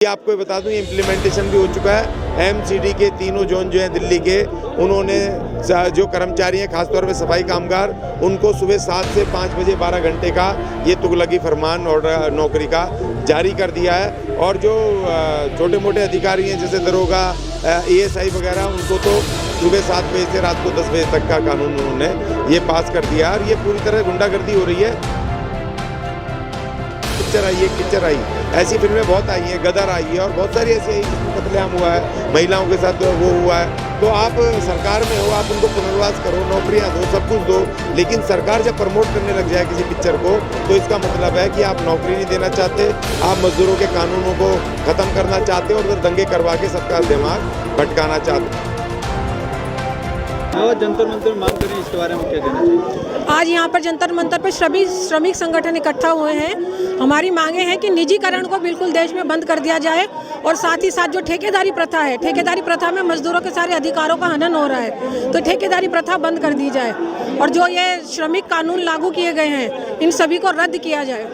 ये आपको बता दूं, ये इम्प्लीमेंटेशन भी हो चुका है। एमसीडी के तीनों जोन जो हैं दिल्ली के, उन्होंने जो कर्मचारी हैं खासतौर पे सफाई कामगार, उनको सुबह 7 से 5 बजे 12 घंटे का ये तुगलकी फरमान और नौकरी का जारी कर दिया है। और जो छोटे मोटे अधिकारी हैं जैसे दरोगा, एएसआई वगैरह, उनको तो सुबह 7 बजे से रात को 10 बजे तक का कानून उन्होंने ये पास कर दिया है। और ये पूरी तरह गुंडागर्दी हो रही है। किच्चर आई, ऐसी फिल्में बहुत आई हैं, गदर आई है और बहुत सारी ऐसी आई जिसमें कत्लेआम हुआ है, महिलाओं के साथ वो हुआ है। तो आप सरकार में हो, आप उनको पुनर्वास करो, नौकरियां दो, सब कुछ दो, लेकिन सरकार जब प्रमोट करने लग जाए किसी पिक्चर को, तो इसका मतलब है कि आप नौकरी नहीं देना चाहते, आप मजदूरों के कानूनों को ख़त्म करना चाहते हो और फिर दंगे करवा के सबका दिमाग भटकाना चाहते। जंतर मंतर मांग करें, इसके बारे में क्या कहना चाहिए? आज यहाँ पर जंतर मंतर पर श्रमिक संगठन इकट्ठा हुए हैं। हमारी मांगे हैं कि निजीकरण को बिल्कुल देश में बंद कर दिया जाए और साथ ही साथ जो ठेकेदारी प्रथा है, ठेकेदारी प्रथा में मजदूरों के सारे अधिकारों का हनन हो रहा है, तो ठेकेदारी प्रथा बंद कर दी जाए और जो ये श्रमिक कानून लागू किए गए हैं, इन सभी को रद्द किया जाए।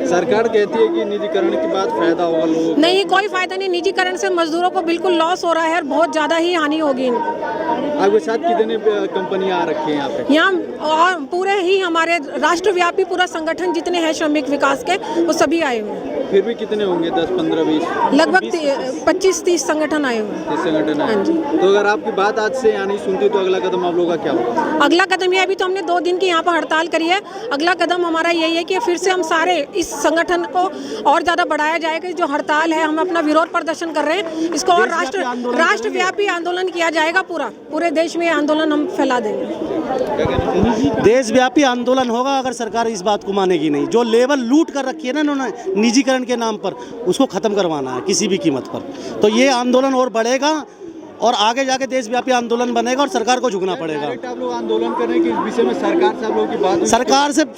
सरकार कहती है कि निजीकरण के बाद फायदा होगा लोगों को। नहीं, कोई फायदा नहीं। निजीकरण से मजदूरों को बिल्कुल लॉस हो रहा है और बहुत ज़्यादा ही हानि होगी। आपके साथ कितने कंपनियां आ रखी हैं यहाँ पे? यहाँ पूरे ही हमारे राष्ट्रव्यापी पूरा संगठन जितने हैं श्रमिक विकास के, वो सभी आए हुए हैं। फिर भी कितने होंगे? 10, 15, 20? लगभग 25-30 संगठन आए हुए हैं। 30 संगठन आए। हाँ जी। तो अगर आपकी बात आज से यहाँ नहीं सुनती तो अगला कदम आप लोगों का क्या होगा? अगला कदम ये, अभी तो हमने 2 दिन की यहाँ पर हड़ताल करी है। अगला कदम हमारा यही है कि फिर से हम सारे इस संगठन को और ज़्यादा बढ़ाया जाएगा। जो हड़ताल है, हम अपना विरोध प्रदर्शन कर रहे हैं, इसको और राष्ट्रव्यापी आंदोलन किया जाएगा। पूरे देश में आंदोलन हम फैला देंगे। देशव्यापी आंदोलन होगा अगर सरकार इस बात को मानेगी नहीं। जो लेबर लूट कर रखी है ना इन्होंने निजीकरण के नाम पर, उसको खत्म करवाना है किसी भी कीमत पर। तो ये आंदोलन और बढ़ेगा और आगे जाके देशव्यापी आंदोलन बनेगा और सरकार को झुकना पड़ेगा। आप लोग आंदोलन करें कि इस विषय में सरकार से आप लोगों की बात?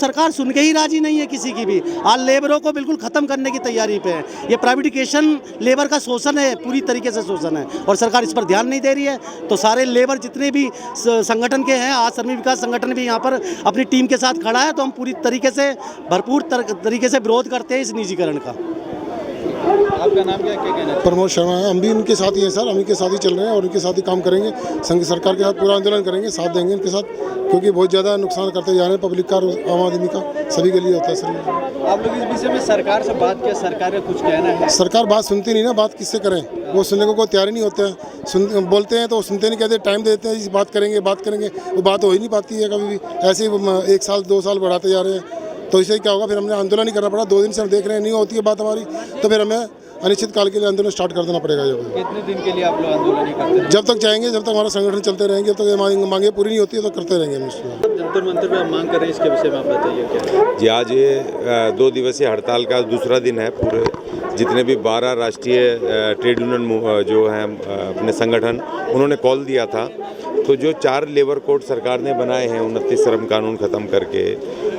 सरकार सुन के ही राजी नहीं है किसी की भी। आज लेबरों को बिल्कुल खत्म करने की तैयारी पे है। ये प्राइवेटिकेशन लेबर का शोषण है, पूरी तरीके से शोषण है और सरकार इस पर ध्यान नहीं दे रही है। तो सारे लेबर जितने भी संगठन के हैं, आज श्रमिक विकास संगठन भी यहाँ पर अपनी टीम के साथ खड़ा है। तो हम पूरी तरीके से भरपूर तरीके से विरोध करते हैं इस निजीकरण का। आपका नाम क्या कहना है? प्रमोद शर्मा है। हम भी इनके साथ ही हैं सर, हम इनके साथ ही चल रहे हैं और इनके साथ ही काम करेंगे। संघ सरकार के साथ पूरा आंदोलन करेंगे, साथ देंगे इनके साथ, क्योंकि बहुत ज़्यादा नुकसान करते जा रहे हैं पब्लिक का, आम आदमी का, सभी के लिए होता है सर। आप लोग इस विषय में सरकार से बात किया? सरकार का कुछ कहना है? सरकार बात सुनती नहीं ना, बात किससे करें? वो सुनने को कोई तैयार ही नहीं होते हैं। बोलते हैं तो सुनते नहीं, कहते टाइम देते हैं, बात करेंगे, वो बात हो ही नहीं पाती है कभी भी। ऐसे ही 1 साल 2 साल बढ़ाते जा रहे हैं। तो इससे क्या होगा, फिर हमने आंदोलन ही करना पड़ा। 2 दिन से हम देख रहे हैं, नहीं होती है बात हमारी, तो फिर हमें अनिश्चित काल के लिए आंदोलन स्टार्ट कर देना पड़ेगा। कितने दिन के लिए आप लोग आंदोलन ही करते हैं? जब तक चाहेंगे, जब तक हमारा संगठन चलते रहेंगे, जब तक ये मांगे पूरी नहीं होती है तो करते रहेंगे हम इसको। जंतर मंतर पे आप मांग कर रहे हैं, इसके विषय में आप बताइए क्या? जी, आज ये 2 दिवसीय हड़ताल का दूसरा दिन है। पूरे जितने भी 12 राष्ट्रीय ट्रेड यूनियन जो हैं अपने संगठन, उन्होंने कॉल दिया था। तो जो 4 लेबर कोड सरकार ने बनाए हैं 29 श्रम कानून ख़त्म करके,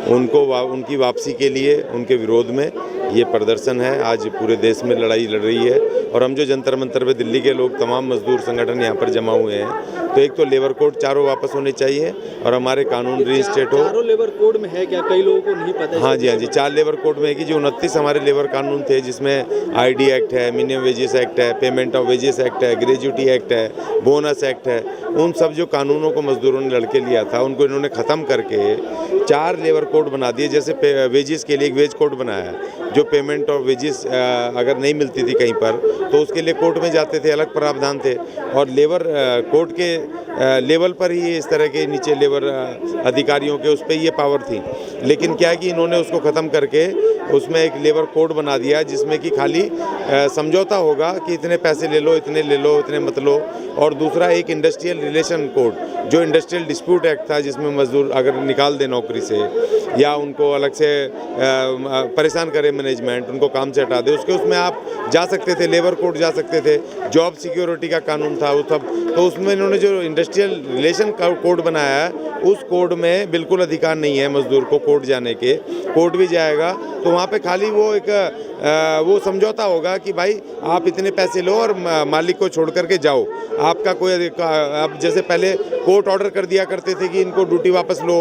उनकी वापसी के लिए, उनके विरोध में ये प्रदर्शन है। आज पूरे देश में लड़ाई लड़ रही है और हम जो जंतर मंतर पे दिल्ली के लोग, तमाम मजदूर संगठन यहाँ पर जमा हुए हैं। तो एक तो लेबर कोड 4 वापस होने चाहिए और हमारे कानून रीइंस्टेट हो। 4 लेबर कोड में है क्या? कई लोगों को नहीं पता है। हाँ जी, 4 लेबर कोड में है कि जो 29 हमारे लेबर कानून थे, जिसमें आईडी एक्ट है, मिनिमम वेजेस एक्ट है, पेमेंट ऑफ वेजेस एक्ट है, ग्रेजुटी एक्ट है, बोनस एक्ट है, उन सब जो कानूनों को मजदूरों ने लड़के लिया था, उनको इन्होंने ख़त्म करके 4 लेबर कोड बना दिए। जैसे वेजेस के लिए एक वेज कोड बनाया, जो पेमेंट ऑफ वेजेस अगर नहीं मिलती थी कहीं पर, तो उसके लिए कोर्ट में जाते थे, अलग प्रावधान थे। और लेबर कोर्ट के लेवल पर ही इस तरह के नीचे लेबर अधिकारियों के उस पर ये पावर थी। लेकिन क्या है कि इन्होंने उसको ख़त्म करके उसमें एक लेबर कोड बना दिया, जिसमें कि खाली समझौता होगा कि इतने पैसे ले लो, इतने मत लो। और दूसरा एक इंडस्ट्रियल रिलेशन कोड, जो इंडस्ट्रियल डिस्प्यूट एक्ट था, जिसमें मजदूर अगर निकाल दे नौकरी से या उनको अलग से परेशान करे मैनेजमेंट, उनको काम से हटा दे, उसमें आप जा सकते थे, लेबर कोड जा सकते थे। जॉब सिक्योरिटी का कानून था वो सब। तो उसमें इन्होंने जो इंडस्ट्रियल रिलेशन कोड बनाया है, उस कोड में बिल्कुल अधिकार नहीं है मजदूर को कोर्ट जाने के। कोर्ट भी जाएगा तो वहाँ पे खाली वो एक वो समझौता होगा कि भाई आप इतने पैसे लो और मालिक को छोड़ करके जाओ। आपका कोई अब जैसे पहले कोर्ट ऑर्डर कर दिया करते थे कि इनको ड्यूटी वापस लो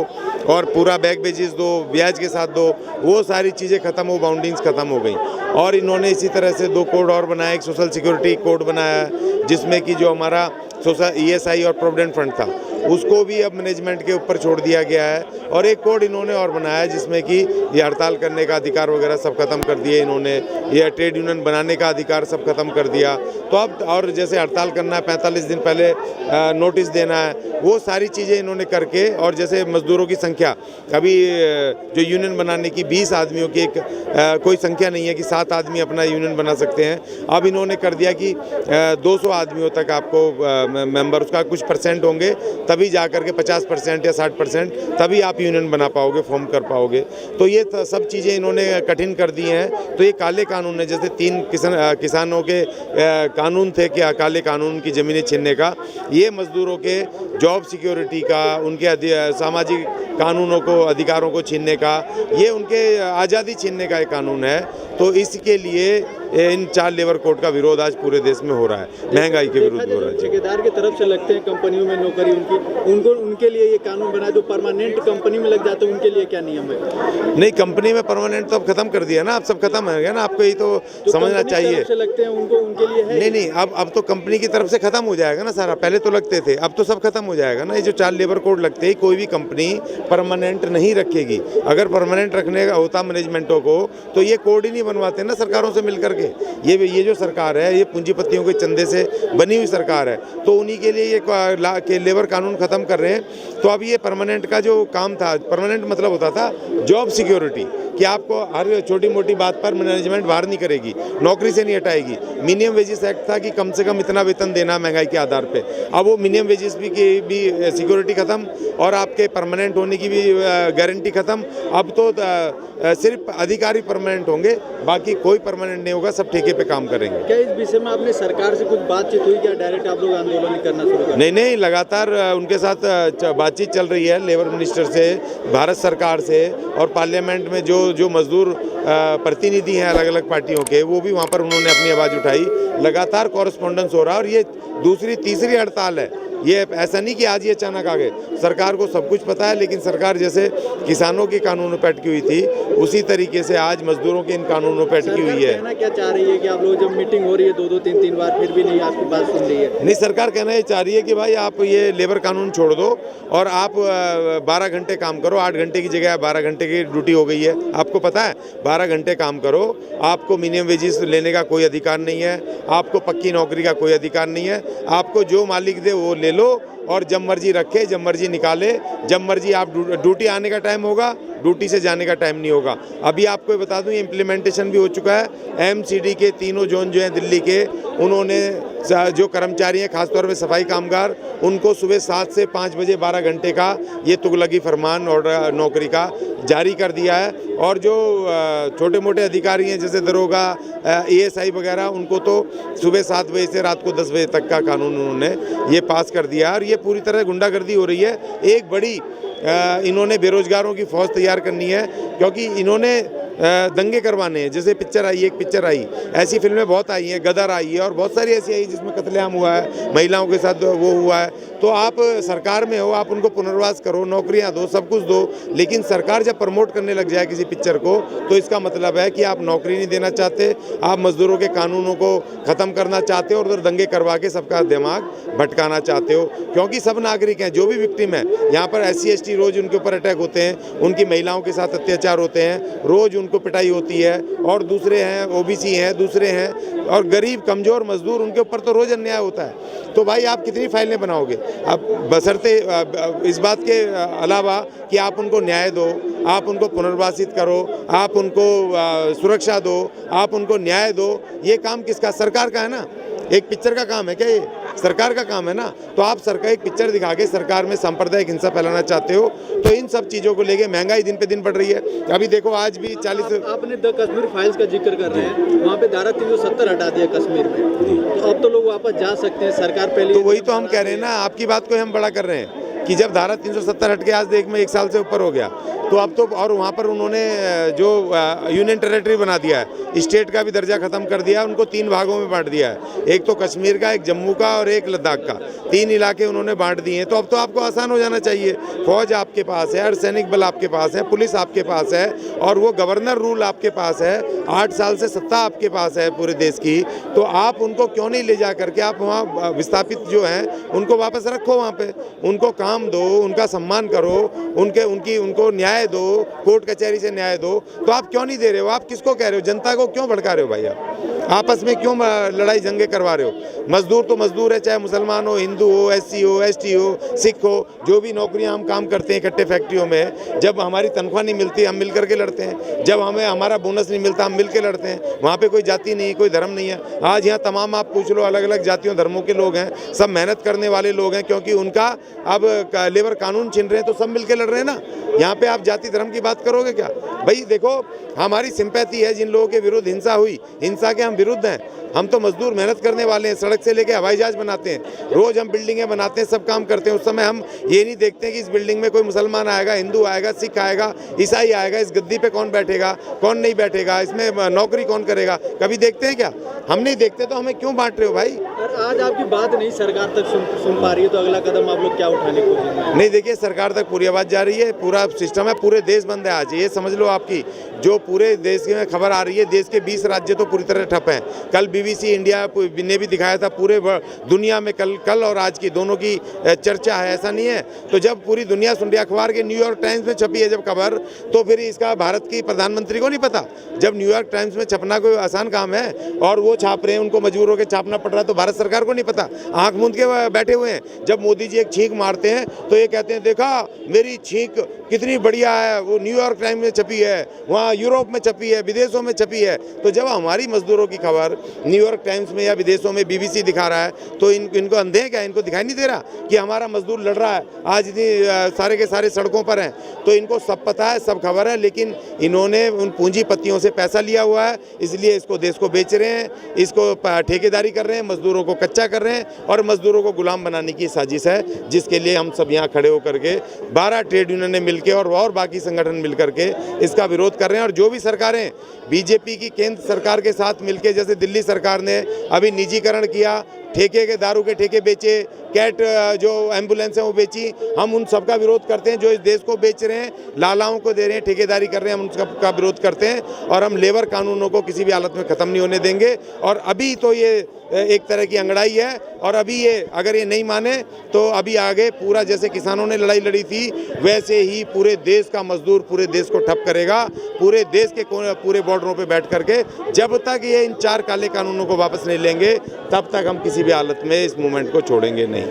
और पूरा बैक वेजेस दो, ब्याज के साथ दो, वो सारी चीज़ें ख़त्म, वो बाउंडिंग्स ख़त्म हो गई। और इन्होंने इसी तरह से 2 कोड और बनाया, एक सोशल सिक्योरिटी कोड बनाया है, जिसमें कि जो हमारा सोशल ESI और प्रोविडेंट फंड था उसको भी अब मैनेजमेंट के ऊपर छोड़ दिया गया है। और एक कोड इन्होंने और बनाया है जिसमें कि ये हड़ताल करने का अधिकार वगैरह सब खत्म कर दिए इन्होंने, ये ट्रेड यूनियन बनाने का अधिकार सब खत्म कर दिया। तो अब और जैसे हड़ताल करना है 45 दिन पहले नोटिस देना है, वो सारी चीज़ें इन्होंने करके, और जैसे मजदूरों की संख्या अभी जो यूनियन बनाने की 20 आदमियों की एक कोई संख्या नहीं है कि 7 आदमी अपना यूनियन बना सकते हैं। अब इन्होंने कर दिया कि 200 आदमियों तक आपको मेंबर, उसका कुछ परसेंट होंगे तभी जा करके 50% या 60% तभी आप यूनियन बना पाओगे, फॉर्म कर पाओगे। तो ये सब चीज़ें इन्होंने कठिन कर दी हैं। तो ये काले कानून है, जैसे 3 किसानों के कानून थे कि काले कानून की ज़मीनें छीनने का, ये मजदूरों के जॉब सिक्योरिटी का, उनके सामाजिक कानूनों को, अधिकारों को छीनने का, ये उनके आज़ादी छीनने का एक कानून है। तो इसके लिए इन 4 लेबर कोड का विरोध आज पूरे देश में हो रहा है, महंगाई के विरुद्ध हो रहा है। ठेकेदार की तरफ से लगते हैं कंपनियों में नौकरी उनके लिए ये कानून बना, जो परमानेंट कंपनी में लग जाते हैं उनके लिए क्या नियम है? नहीं, कंपनी में परमानेंट तो अब खत्म कर दिया ना, अब सब खत्म हो गया ना, आपको ये तो समझना चाहिए। से लगते हैं उनके लिए है? नहीं, अब तो कंपनी की तरफ से खत्म हो जाएगा ना सारा, पहले तो लगते थे, अब तो सब खत्म हो जाएगा ना। ये जो 4 लेबर कोड लगते हैं, कोई भी कंपनी परमानेंट नहीं रखेगी। अगर परमानेंट रखने का होता मैनेजमेंटों को तो ये कोड ही नहीं बनवाते ना सरकारों से मिल करके। ये जो सरकार है, ये पूंजीपतियों के चंदे से बनी हुई सरकार है, तो उन्हीं के लिए ये लेबर कानून खत्म कर रहे हैं। तो अब ये परमानेंट का जो काम था, परमानेंट मतलब होता था जॉब सिक्योरिटी, कि आपको हर छोटी मोटी बात पर मैनेजमेंट बाहर नहीं करेगी, नौकरी से नहीं हटाएगी। मिनिमम वेजेस एक्ट था कि कम से कम इतना वेतन देना महंगाई के आधार पे, अब वो मिनिमम वेजेस की भी सिक्योरिटी खत्म और आपके परमानेंट होने की भी गारंटी खत्म। अब तो सिर्फ अधिकारी परमानेंट होंगे, बाकी कोई परमानेंट नहीं होगा, सब ठेके पे काम करेंगे। क्या इस विषय में आपने सरकार से कुछ बातचीत हुई क्या? डायरेक्ट आप लोग आंदोलन करना शुरू कर? नहीं, लगातार उनके साथ बातचीत चल रही है, लेबर मिनिस्टर से, भारत सरकार से, और पार्लियामेंट में जो मजदूर प्रतिनिधि हैं अलग अलग पार्टियों के, वो भी वहाँ पर उन्होंने अपनी आवाज़ उठाई। लगातार कॉरेस्पॉन्डेंस हो रहा है, और ये दूसरी तीसरी हड़ताल है। ये ऐसा नहीं कि आज ये अचानक आ गए, सरकार को सब कुछ पता है, लेकिन सरकार जैसे किसानों के कानूनों पर अटकी हुई थी, उसी तरीके से आज मजदूरों के इन कानूनों पर अटकी हुई है। कहना क्या चाह रही है कि आप लोग जब मीटिंग हो रही है 2-2, 3-3 बार, फिर भी नहीं आपकी बात सुन रही है? नहीं, सरकार कहना ये चाह रही है कि भाई आप ये लेबर कानून छोड़ दो और आप 12 घंटे काम करो। 8 घंटे की जगह 12 घंटे की ड्यूटी हो गई है, आपको पता है। 12 घंटे काम करो, आपको मिनिमम वेजेस लेने का कोई अधिकार नहीं है, आपको पक्की नौकरी का कोई अधिकार नहीं है। आपको जो मालिक दे वो ले लो, और जब मर्जी रखे, जब मर्जी निकाले, जब मर्जी आप ड्यूटी आने का टाइम होगा, ड्यूटी से जाने का टाइम नहीं होगा। अभी आपको बता दूं, ये इम्प्लीमेंटेशन भी हो चुका है। MCD के तीनों जोन जो हैं दिल्ली के, उन्होंने जो कर्मचारी हैं, खासतौर पे सफाई कामगार, उनको सुबह 7 से 5 बजे 12 घंटे का ये तुगलकी फरमान और नौकरी का जारी कर दिया है। और जो छोटे मोटे अधिकारी हैं जैसे दरोगा, ASI वगैरह, उनको तो सुबह 7 बजे से रात को 10 बजे तक का कानून उन्होंने ये पास कर दिया। और ये पूरी तरह गुंडागर्दी हो रही है। एक बड़ी इन्होंने बेरोजगारों की फौज तैयार करनी है, क्योंकि इन्होंने दंगे करवाने हैं। जैसे पिक्चर आई, एक पिक्चर आई, ऐसी फिल्में बहुत आई हैं, गदर आई है और बहुत सारी ऐसी आई जिसमें कत्लेआम हुआ है, महिलाओं के साथ वो हुआ है। तो आप सरकार में हो, आप उनको पुनर्वास करो, नौकरियां दो, सब कुछ दो, लेकिन सरकार जब प्रमोट करने लग जाए किसी पिक्चर को, तो इसका मतलब है कि आप नौकरी नहीं देना चाहते, आप मजदूरों के कानूनों को ख़त्म करना चाहते हो और उधर दंगे करवा के सबका दिमाग भटकाना चाहते हो। क्योंकि सब नागरिक हैं, जो भी विक्टिम है, यहाँ पर SC ST रोज़ उनके ऊपर अटैक होते हैं, उनकी महिलाओं के साथ अत्याचार होते हैं, रोज़ उनको पिटाई होती है, और दूसरे हैं OBC हैं, दूसरे हैं, और गरीब कमज़ोर मजदूर, उनके ऊपर तो रोज़ अन्याय होता है। तो भाई आप कितनी फाइलें बनाओगे? अब बशर्ते इस बात के अलावा कि आप उनको न्याय दो, आप उनको पुनर्वासित करो, आप उनको सुरक्षा दो, आप उनको न्याय दो। ये काम किसका? सरकार का है ना। एक पिक्चर का काम है क्या ये? सरकार का काम है ना। तो आप सरकार एक पिक्चर दिखा के सरकार में सांप्रदायिक हिंसा फैलाना चाहते हो। तो इन सब चीज़ों को लेके महंगाई दिन पे दिन बढ़ रही है। अभी देखो, आज भी 40 आपने द कश्मीर फाइल्स का जिक्र कर रहे हैं, वहाँ पे धारा 370 हटा दिया कश्मीर में, तो अब तो लोग वापस जा सकते हैं। सरकार पहले, तो वही तो हम कह रहे हैं ना, आपकी बात को हम बड़ा कर रहे हैं कि जब धारा 370 हट के आज देख में 1 साल से ऊपर हो गया, तो अब तो और वहाँ पर उन्होंने जो यूनियन टेरिटरी बना दिया है, स्टेट का भी दर्जा खत्म कर दिया, उनको 3 भागों में बांट दिया है, एक तो कश्मीर का, एक जम्मू का और एक लद्दाख का, 3 इलाके उन्होंने बांट दिए हैं। तो अब तो आपको आसान हो जाना चाहिए, फौज आपके पास है, अर्धसैनिक बल आपके पास है, पुलिस आपके पास है और वो गवर्नर रूल आपके पास है, 8 साल से सत्ता आपके पास है पूरे देश की, तो आप उनको क्यों नहीं ले जा करके आप वहाँ विस्थापित जो हैं उनको वापस रखो, वहाँ पे उनको काम दो, उनका सम्मान करो, उनको न्याय दो, कोर्ट कचहरी से न्याय दो। तो आप क्यों नहीं दे रहे हो? आप किसको कह रहे हो? जनता को क्यों भड़का रहे हो भाई? आप आपस में क्यों लड़ाई जंगे करवा रहे हो? मजदूर तो मजदूर है, चाहे मुसलमान हो, हिंदू हो, SC हो, ST हो, सिख हो, जो भी नौकरियां हम काम करते हैं इकट्ठे फैक्ट्रियों में, जब हमारी तनख्वाह नहीं मिलती हम मिल करके लड़ते हैं, जब हमें हमारा बोनस नहीं मिलता हम मिल के लड़ते हैं। वहाँ पे कोई जाति नहीं, कोई धर्म नहीं है। आज यहाँ तमाम आप पूछ लो, अलग अलग जातियों धर्मों के लोग हैं, सब मेहनत करने वाले लोग हैं, क्योंकि उनका अब लेबर कानून छीन रहे हैं, तो सब मिल के लड़ रहे हैं ना। यहाँ पे आप जाति धर्म की बात करोगे क्या भाई? देखो, हमारी सिंपैथी है जिन लोगों के विरुद्ध हिंसा हुई, हिंसा के हम विरुद्ध हैं। हम तो मजदूर मेहनत करने वाले हैं, सड़क से लेके हवाई जहाज बनाते हैं, रोज हम बिल्डिंगें बनाते हैं, सब काम करते हैं। उस समय हम ये नहीं देखते हैं कि इस बिल्डिंग में कोई मुसलमान आएगा, हिंदू आएगा, सिख आएगा, ईसाई आएगा, इस गद्दी पे कौन बैठेगा, कौन नहीं बैठेगा, इसमें नौकरी कौन करेगा, कभी देखते हैं क्या? हम नहीं देखते, तो हमें क्यों बांट रहे हो भाई? और आज आपकी बात नहीं सरकार तक सुन पा रही है, तो अगला कदम आप लोग क्या उठाने की कोशिश करेंगे? नहीं, देखिए, सरकार तक पूरी आवाज़ जा रही है, पूरा सिस्टम है, पूरे देश बंद है आज। ये समझ लो आपकी जो पूरे देश में खबर आ रही है, देश के 20 राज्य तो पूरी तरह ठप हैं। कल BBC इंडिया ने भी दिखाया था, पूरे दुनिया में कल और आज की दोनों की चर्चा है, ऐसा नहीं है? तो जब पूरी दुनिया सुन रही है, अखबार के न्यूयॉर्क टाइम्स में छपी है जब खबर, तो फिर इसका भारत की प्रधानमंत्री को नहीं पता? जब न्यूयॉर्क टाइम्स में छपना कोई आसान काम है और वो छाप रहे हैं, उनको मजबूर होकर छापना पड़ रहा है, तो भारत सरकार को नहीं पता? आंख मूंद के बैठे हुए हैं। जब मोदी जी एक छींक मारते हैं तो ये कहते हैं, देखा मेरी छींक कितनी बढ़िया है, वो न्यूयॉर्क टाइम्स में छपी है, वहाँ यूरोप में छपी है, विदेशों में छपी है। तो जब हमारी मजदूरों की खबर न्यूयॉर्क टाइम्स में या विदेशों में BBC दिखा रहा है, तो इनको अंधे हैं क्या? इनको दिखाई नहीं दे रहा कि हमारा मजदूर लड़ रहा है, आज इतनी सारे के सारे सड़कों पर हैं? तो इनको सब पता है, सब खबर है, लेकिन इन्होंने उन पूंजीपतियों से पैसा लिया हुआ है, इसलिए इसको देश को बेच रहे हैं, इसको ठेकेदारी कर रहे हैं, मजदूरों को कच्चा कर रहे हैं और मजदूरों को गुलाम बनाने की साजिश है, जिसके लिए हम सब यहाँ खड़े होकर के 12 ट्रेड यूनियन ने मिलकर और बाकी संगठन मिलकर के इसका विरोध कर रहे हैं। और जो भी सरकारें बीजेपी की केंद्र सरकार के साथ मिलकर, जैसे दिल्ली सरकार ने अभी निजीकरण किया, ठेके के दारू के ठेके बेचे, कैट जो एम्बुलेंस है वो बेची, हम उन सब का विरोध करते हैं। जो इस देश को बेच रहे हैं, लालाओं को दे रहे हैं, ठेकेदारी कर रहे हैं, हम उन सब का विरोध करते हैं और हम लेबर कानूनों को किसी भी हालत में ख़त्म नहीं होने देंगे। और अभी तो ये एक तरह की अंगड़ाई है और अभी ये अगर ये नहीं माने तो अभी आगे पूरा जैसे किसानों ने लड़ाई लड़ी थी वैसे ही पूरे देश का मजदूर पूरे देश को ठप करेगा, पूरे देश के पूरे बॉर्डरों पे बैठ करके। जब तक ये इन 4 काले कानूनों को वापस नहीं लेंगे तब तक हम किसी भी हालत में इस मूवमेंट को छोड़ेंगे नहीं।